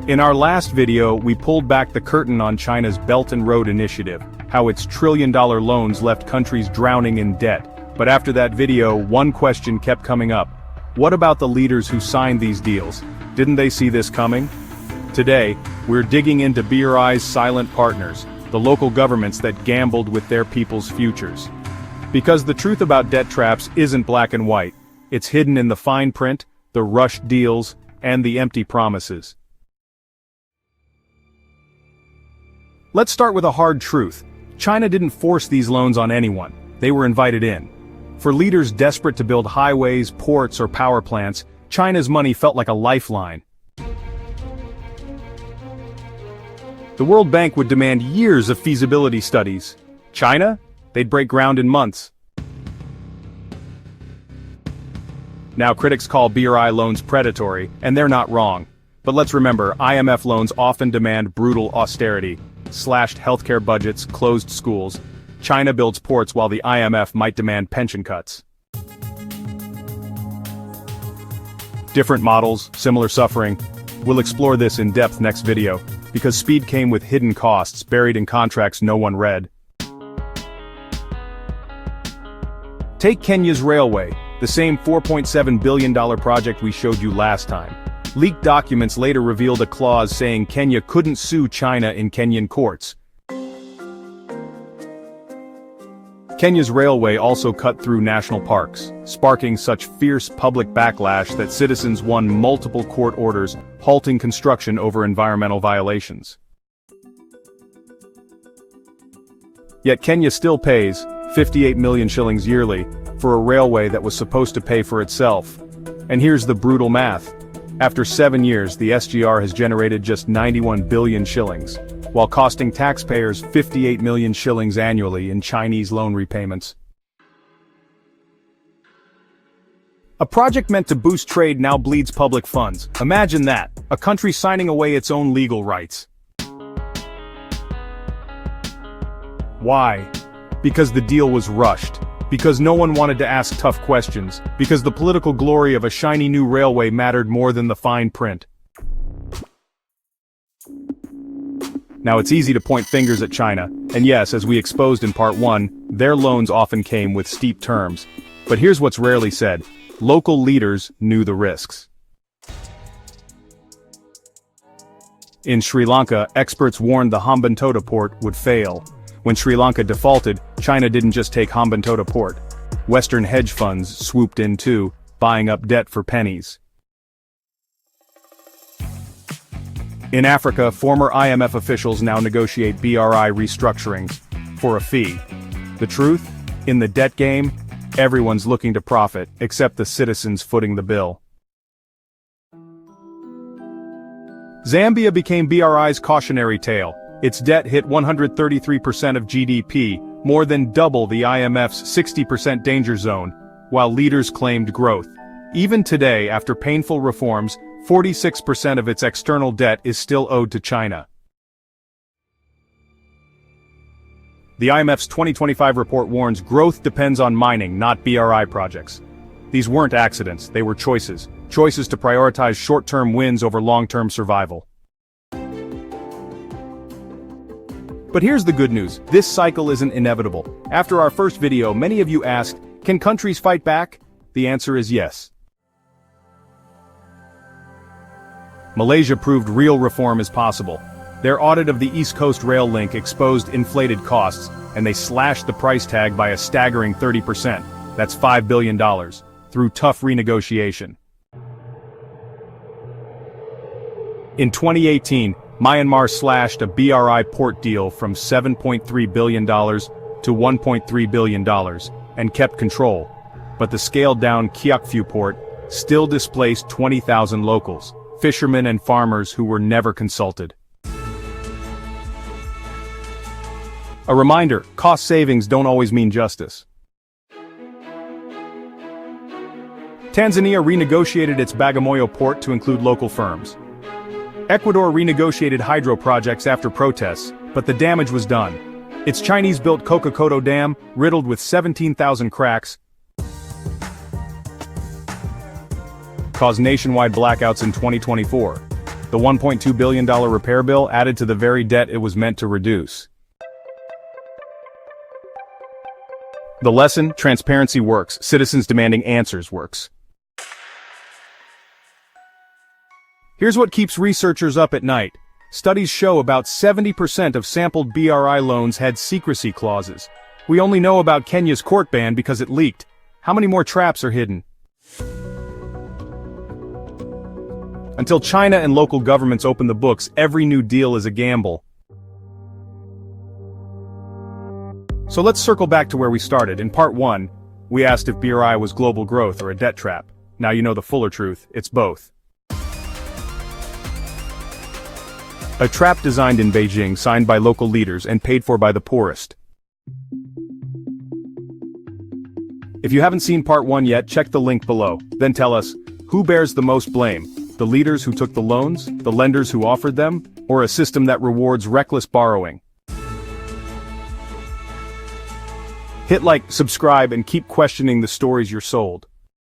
In our last video, we pulled back the curtain on China's Belt and Road Initiative, how its trillion-dollar loans left countries drowning in debt. But after that video, one question kept coming up. What about the leaders who signed these deals? Didn't they see this coming? Today, we're digging into BRI's silent partners, the local governments that gambled with their people's futures. Because the truth about debt traps isn't black and white. It's hidden in the fine print, the rushed deals, and the empty promises. Let's start with a hard truth. China didn't force these loans on anyone. They were invited in. For leaders desperate to build highways, ports, or power plants, China's money felt like a lifeline. The World Bank would demand years of feasibility studies. China? They'd break ground in months. Now critics call BRI loans predatory, and they're not wrong. But let's remember, IMF loans often demand brutal austerity. Slashed healthcare budgets, closed schools. China builds ports while the IMF might demand pension cuts. Different models, similar suffering. We'll explore this in depth next video, because speed came with hidden costs buried in contracts no one read. Take Kenya's railway, the same $4.7 billion project we showed you last time. Leaked documents later revealed a clause saying Kenya couldn't sue China in Kenyan courts. Kenya's railway also cut through national parks, sparking such fierce public backlash that citizens won multiple court orders halting construction over environmental violations. Yet Kenya still pays 58 million shillings yearly for a railway that was supposed to pay for itself. And here's the brutal math. After 7 years, the SGR has generated just 91 billion shillings, while costing taxpayers 58 million shillings annually in Chinese loan repayments. A project meant to boost trade now bleeds public funds. Imagine that, a country signing away its own legal rights. Why? Because the deal was rushed. Because no one wanted to ask tough questions, because the political glory of a shiny new railway mattered more than the fine print. Now it's easy to point fingers at China, and yes, as we exposed in part 1, their loans often came with steep terms. But here's what's rarely said. Local leaders knew the risks. In Sri Lanka, experts warned the Hambantota port would fail. When Sri Lanka defaulted, China didn't just take Hambantota port. Western hedge funds swooped in too, buying up debt for pennies. In Africa, former IMF officials now negotiate BRI restructurings for a fee. The truth? In the debt game, everyone's looking to profit, except the citizens footing the bill. Zambia became BRI's cautionary tale. Its debt hit 133% of GDP, more than double the IMF's 60% danger zone, while leaders claimed growth. Even today, after painful reforms, 46% of its external debt is still owed to China. The IMF's 2025 report warns growth depends on mining, not BRI projects. These weren't accidents, they were choices. Choices to prioritize short-term wins over long-term survival. But here's the good news, this cycle isn't inevitable. After our first video, many of you asked, can countries fight back? The answer is yes. Malaysia proved real reform is possible. Their audit of the East Coast rail link exposed inflated costs, and they slashed the price tag by a staggering 30%. That's $5 billion, through tough renegotiation. In 2018, Myanmar slashed a BRI port deal from $7.3 billion to $1.3 billion, and kept control. But the scaled-down Kyaukphyu port still displaced 20,000 locals, fishermen and farmers who were never consulted. A reminder, cost savings don't always mean justice. Tanzania renegotiated its Bagamoyo port to include local firms. Ecuador renegotiated hydro projects after protests, but the damage was done. Its Chinese-built Kokokoto Dam, riddled with 17,000 cracks, caused nationwide blackouts in 2024. The $1.2 billion repair bill added to the very debt it was meant to reduce. The lesson: transparency works. Citizens demanding answers works. Here's what keeps researchers up at night. Studies show about 70% of sampled BRI loans had secrecy clauses. We only know about Kenya's court ban because it leaked. How many more traps are hidden? Until China and local governments open the books, every new deal is a gamble. So let's circle back to where we started. In part 1, we asked if BRI was global growth or a debt trap. Now you know the fuller truth: it's both. A trap designed in Beijing, signed by local leaders and paid for by the poorest. If you haven't seen part 1 yet, check the link below. Then tell us, who bears the most blame? The leaders who took the loans, the lenders who offered them, or a system that rewards reckless borrowing? Hit like, subscribe, and keep questioning the stories you're sold.